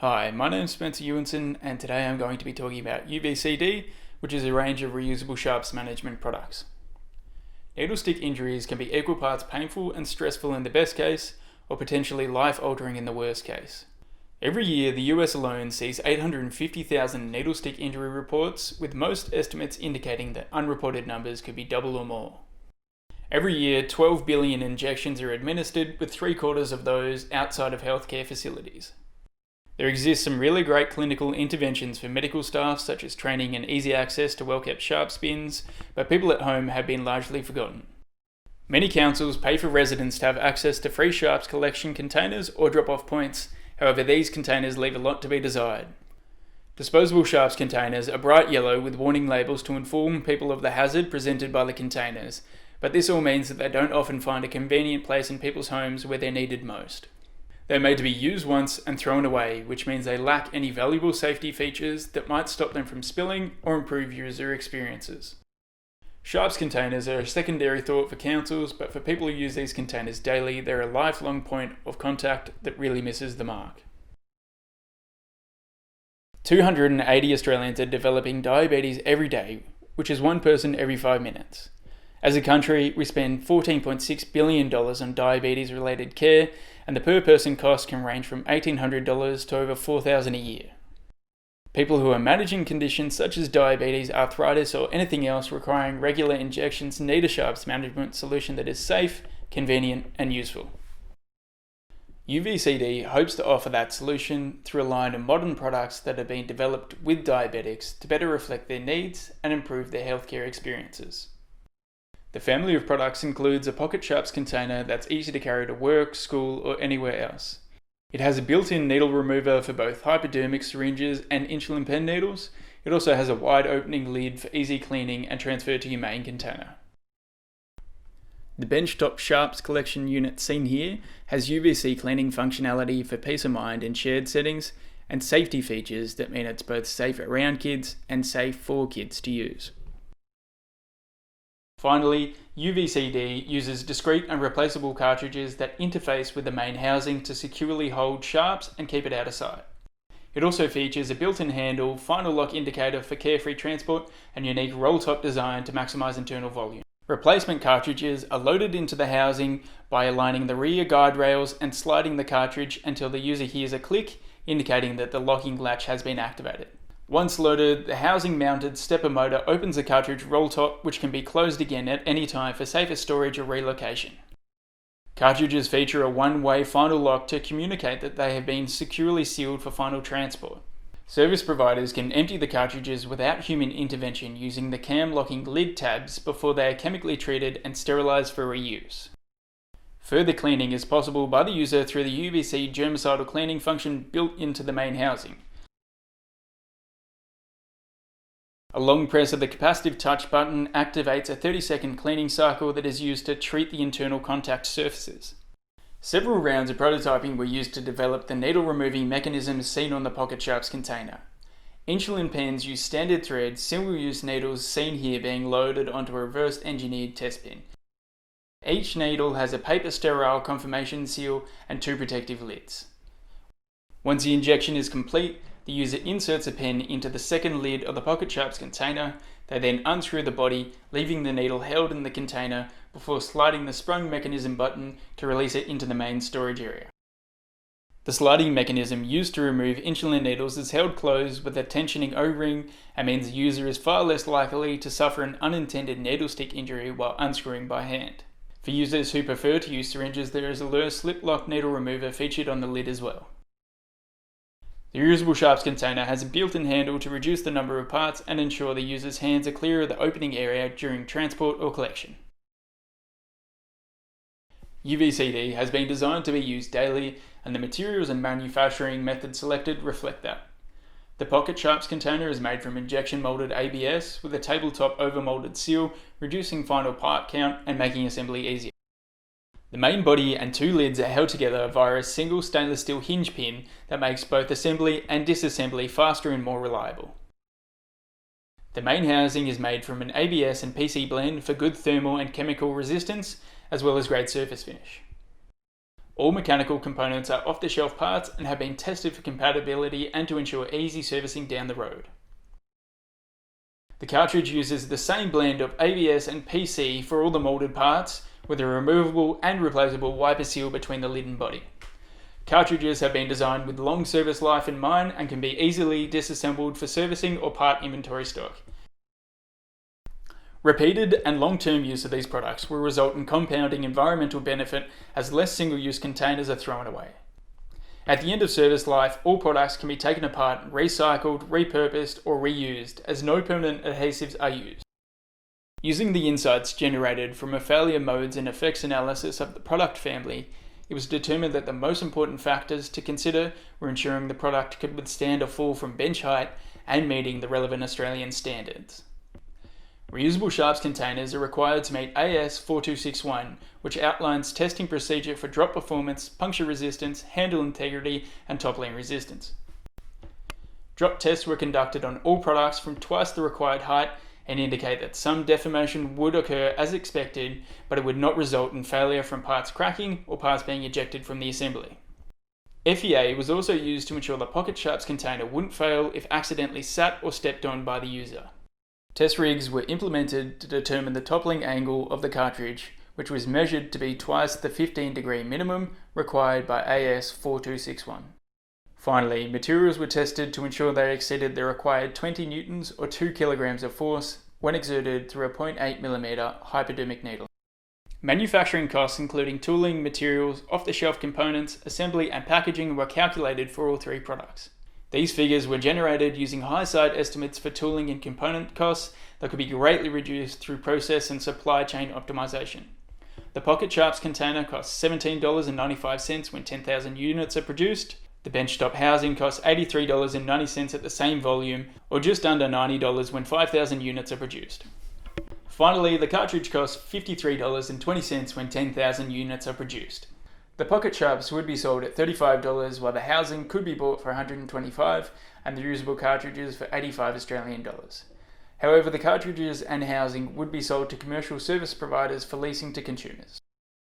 Hi, my name is Spencer Ewenson, and today I'm going to be talking about UVCD, which is a range of reusable sharps management products. Needle stick injuries can be equal parts painful and stressful in the best case, or potentially life-altering in the worst case. Every year, the US alone sees 850,000 needle stick injury reports, with most estimates indicating that unreported numbers could be double or more. Every year, 12 billion injections are administered, with 3/4 of those outside of healthcare facilities. There exist some really great clinical interventions for medical staff, such as training and easy access to well-kept sharps bins, but people at home have been largely forgotten. Many councils pay for residents to have access to free sharps collection containers or drop-off points, however these containers leave a lot to be desired. Disposable sharps containers are bright yellow with warning labels to inform people of the hazard presented by the containers, but this all means that they don't often find a convenient place in people's homes where they're needed most. They're made to be used once and thrown away, which means they lack any valuable safety features that might stop them from spilling or improve user experiences. Sharps containers are a secondary thought for councils, but for people who use these containers daily, they're a lifelong point of contact that really misses the mark. 280 Australians are developing diabetes every day, which is one person every 5 minutes. As a country, we spend $14.6 billion on diabetes-related care, and the per-person cost can range from $1,800 to over $4,000 a year. People who are managing conditions such as diabetes, arthritis, or anything else requiring regular injections need a sharps management solution that is safe, convenient, and useful. UVCD hopes to offer that solution through a line of modern products that have been developed with diabetics to better reflect their needs and improve their healthcare experiences. The family of products includes a pocket sharps container that's easy to carry to work, school, or anywhere else. It has a built-in needle remover for both hypodermic syringes and insulin pen needles. It also has a wide opening lid for easy cleaning and transfer to your main container. The benchtop sharps collection unit seen here has UVC cleaning functionality for peace of mind in shared settings and safety features that mean it's both safe around kids and safe for kids to use. Finally, UVCD uses discrete and replaceable cartridges that interface with the main housing to securely hold sharps and keep it out of sight. It also features a built-in handle, final lock indicator for carefree transport, and unique roll-top design to maximise internal volume. Replacement cartridges are loaded into the housing by aligning the rear guide rails and sliding the cartridge until the user hears a click, indicating that the locking latch has been activated. Once loaded, the housing-mounted stepper motor opens the cartridge roll top, which can be closed again at any time for safer storage or relocation. Cartridges feature a one-way final lock to communicate that they have been securely sealed for final transport. Service providers can empty the cartridges without human intervention using the cam locking lid tabs before they are chemically treated and sterilised for reuse. Further cleaning is possible by the user through the UVC germicidal cleaning function built into the main housing. A long press of the capacitive touch button activates a 30-second cleaning cycle that is used to treat the internal contact surfaces. Several rounds of prototyping were used to develop the needle-removing mechanisms seen on the pocket sharps container. Insulin pens use standard thread, single-use needles seen here being loaded onto a reverse-engineered test pen. Each needle has a paper sterile conformation seal and 2 protective lids. Once the injection is complete, the user inserts a pen into the second lid of the pocket sharps container. They then unscrew the body, leaving the needle held in the container before sliding the sprung mechanism button to release it into the main storage area. The sliding mechanism used to remove insulin needles is held closed with a tensioning O-ring and means the user is far less likely to suffer an unintended needle stick injury while unscrewing by hand. For users who prefer to use syringes, there is a Lure slip lock needle remover featured on the lid as well. The reusable sharps container has a built-in handle to reduce the number of parts and ensure the user's hands are clear of the opening area during transport or collection. UVCD has been designed to be used daily, and the materials and manufacturing methods selected reflect that. The pocket sharps container is made from injection molded ABS with a tabletop overmolded seal, reducing final part count and making assembly easier. The main body and 2 lids are held together via a single stainless steel hinge pin that makes both assembly and disassembly faster and more reliable. The main housing is made from an ABS and PC blend for good thermal and chemical resistance, as well as great surface finish. All mechanical components are off-the-shelf parts and have been tested for compatibility and to ensure easy servicing down the road. The cartridge uses the same blend of ABS and PC for all the moulded parts, with a removable and replaceable wiper seal between the lid and body. Cartridges have been designed with long service life in mind and can be easily disassembled for servicing or part inventory stock. Repeated and long-term use of these products will result in compounding environmental benefit as less single-use containers are thrown away. At the end of service life, all products can be taken apart, recycled, repurposed, or reused, as no permanent adhesives are used. Using the insights generated from a failure modes and effects analysis of the product family, it was determined that the most important factors to consider were ensuring the product could withstand a fall from bench height and meeting the relevant Australian standards. Reusable sharps containers are required to meet AS 4261, which outlines testing procedure for drop performance, puncture resistance, handle integrity, and toppling resistance. Drop tests were conducted on all products from twice the required height and indicate that some deformation would occur as expected, but it would not result in failure from parts cracking or parts being ejected from the assembly. FEA was also used to ensure the pocket sharps container wouldn't fail if accidentally sat or stepped on by the user. Test rigs were implemented to determine the toppling angle of the cartridge, which was measured to be twice the 15-degree minimum required by AS 4261. Finally, materials were tested to ensure they exceeded the required 20 newtons or 2 kilograms of force when exerted through a 0.8mm hypodermic needle. Manufacturing costs, including tooling, materials, off-the-shelf components, assembly and packaging, were calculated for all three products. These figures were generated using high-side estimates for tooling and component costs that could be greatly reduced through process and supply chain optimization. The pocket sharps container costs $17.95 when 10,000 units are produced. The benchtop housing costs $83.90 at the same volume, or just under $90 when 5,000 units are produced. Finally, the cartridge costs $53.20 when 10,000 units are produced. The pocket sharps would be sold at $35, while the housing could be bought for $125 and the reusable cartridges for $85 Australian dollars. However, the cartridges and housing would be sold to commercial service providers for leasing to consumers.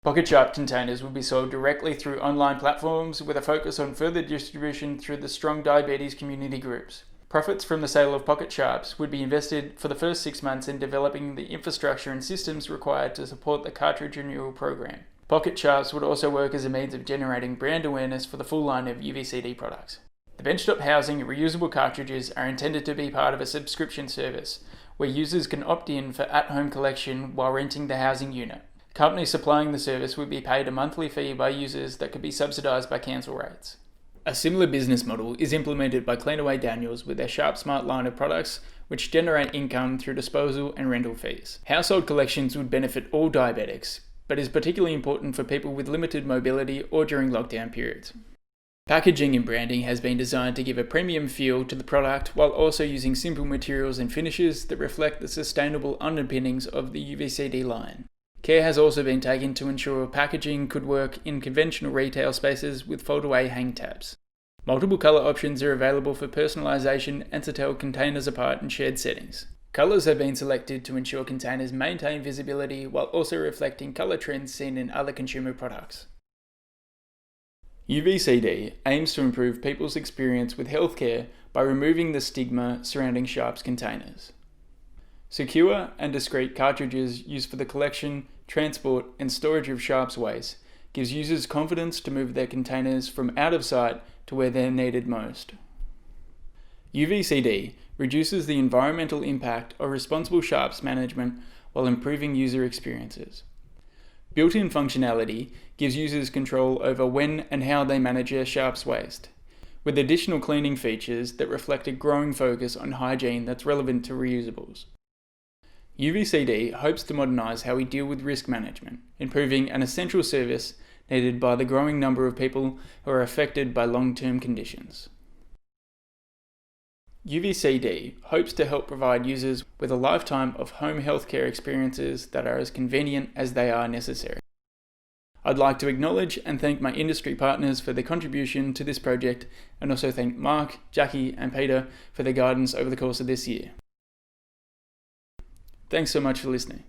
Pocket sharp containers would be sold directly through online platforms with a focus on further distribution through the strong diabetes community groups. Profits from the sale of pocket sharps would be invested for the first 6 months in developing the infrastructure and systems required to support the cartridge renewal program. Pocket sharps would also work as a means of generating brand awareness for the full line of UVCD products. The benchtop housing and reusable cartridges are intended to be part of a subscription service, where users can opt in for at-home collection while renting the housing unit. Companies supplying the service would be paid a monthly fee by users that could be subsidised by council rates. A similar business model is implemented by Cleanaway Daniels with their Sharp Smart line of products, which generate income through disposal and rental fees. Household collections would benefit all diabetics, but is particularly important for people with limited mobility or during lockdown periods. Packaging and branding has been designed to give a premium feel to the product while also using simple materials and finishes that reflect the sustainable underpinnings of the UVCD line. Care has also been taken to ensure packaging could work in conventional retail spaces with fold-away hang tabs. Multiple colour options are available for personalisation and to tell containers apart in shared settings. Colours have been selected to ensure containers maintain visibility while also reflecting colour trends seen in other consumer products. UVCD aims to improve people's experience with healthcare by removing the stigma surrounding sharps containers. Secure and discreet cartridges used for the collection, transport and storage of sharps waste gives users confidence to move their containers from out of sight to where they're needed most. UVCD reduces the environmental impact of responsible sharps management while improving user experiences. Built-in functionality gives users control over when and how they manage their sharps waste, with additional cleaning features that reflect a growing focus on hygiene that's relevant to reusables. UVCD hopes to modernise how we deal with risk management, improving an essential service needed by the growing number of people who are affected by long-term conditions. UVCD hopes to help provide users with a lifetime of home healthcare experiences that are as convenient as they are necessary. I'd like to acknowledge and thank my industry partners for their contribution to this project, and also thank Mark, Jackie and Peter for their guidance over the course of this year. Thanks so much for listening.